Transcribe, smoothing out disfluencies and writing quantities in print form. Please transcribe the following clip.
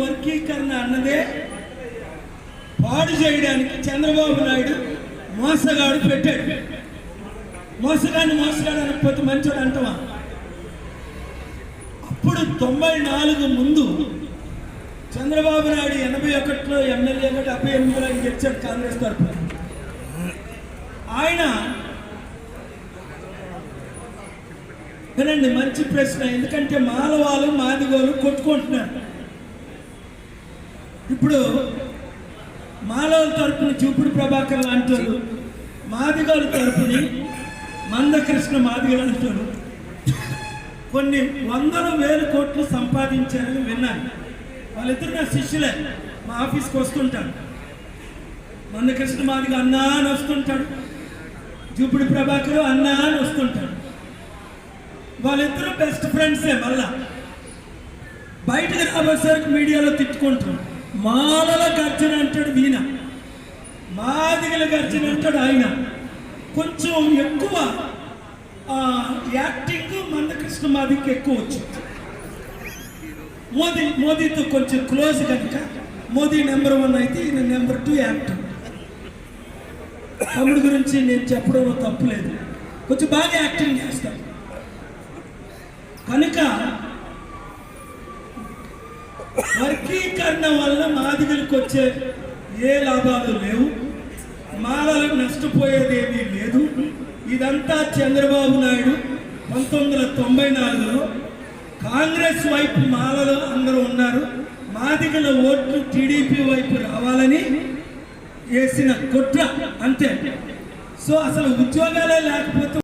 వర్గీకరణ అన్నదే పాడు చేయడానికి చంద్రబాబు నాయుడు మోసగాడు పెట్టాడు. మోసగాడు అనకపోతే మంచోడు అంటావా? అప్పుడు 94 ముందు చంద్రబాబు నాయుడు 81లో ఎమ్మెల్యేగా 78లో గెలిచాడు కాంగ్రెస్ తరఫున. ఆయన వినండి, మంచి ప్రశ్న. ఎందుకంటే మాలవాళ్ళు మాదిగోలు కొట్టుకుంటున్నారు. ఇప్పుడు మాలవాళ్ళ తరపున చూపుడు ప్రభాకర్ అంటారు, మాదిగోల తరపుని మందకృష్ణ మాదిగలు అంటారు. కొన్ని 100,000 కోట్లు సంపాదించారని విన్నాను. వాళ్ళిద్దరు నా శిష్యులే, మా ఆఫీస్కి వస్తుంటారు. మందకృష్ణ మాదిగ అన్నా అని వస్తుంటాడు, చూపుడు ప్రభాకర్ అన్నా అని వస్తుంటాడు. వాళ్ళిద్దరూ బెస్ట్ ఫ్రెండ్సే. మళ్ళా బయటకు రాబోయేసరికి మీడియాలో తిట్టుకుంటారు. మాలల గర్జన అంటాడు ఈయన, మాదిగల గర్జన అంటాడు ఆయన. కొంచెం ఎక్కువ యాక్టింగ్ మందకృష్ణ మాదికి ఎక్కువ వచ్చింది. మోదీతో కొంచెం క్లోజ్ కనుక మోదీ నెంబర్ 1 అయితే ఈయన నెంబర్ 2 యాక్టర్. తమ్ముడు గురించి నేను చెప్పడంలో తప్పులేదు, కొంచెం బాగా యాక్టింగ్ చేస్తాను. కనుక వర్గీకరణ వల్ల మాదిగలకు వచ్చే ఏ లాభాలు లేవు, మాలలకు నష్టపోయేది ఏమీ లేదు. ఇదంతా చంద్రబాబు నాయుడు 1994లో కాంగ్రెస్ వైపు మాలలు అందరూ ఉన్నారు, మాదిగల ఓట్లు టీడీపీ వైపు రావాలని వేసిన కుట్ర అంతే. సో అసలు ఉద్యోగాలే లేకపోతే